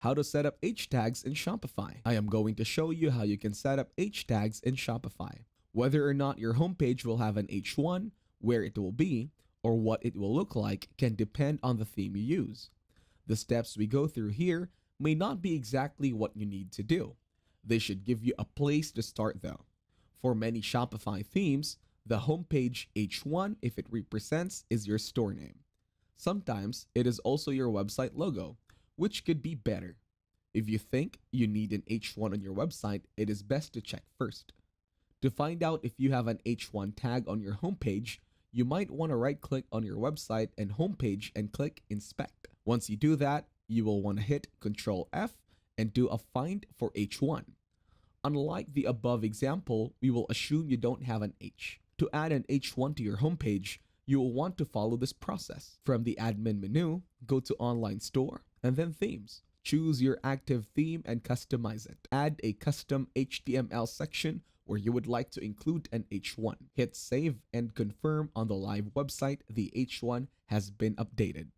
How to set up H tags in Shopify. I am going to show you how you can set up H tags in Shopify. Whether or not your homepage will have an H1, where it will be, or what it will look like can depend on the theme you use. The steps we go through here may not be exactly what you need to do. They should give you a place to start though. For many Shopify themes, the homepage H1, if it represents, is your store name. Sometimes it is also your website logo, which could be better. If you think you need an H1 on your website, it is best to check first. To find out if you have an H1 tag on your homepage, you might want to right-click on your website and homepage and click Inspect. Once you do that, you will want to hit Ctrl F and do a find for H1. Unlike the above example, we will assume you don't have an H. To add an H1 to your homepage, you will want to follow this process. From the admin menu, go to Online Store and then Themes. Choose your active theme and customize it. Add a custom HTML section where you would like to include an H1. Hit Save and confirm on the live website the H1 has been updated.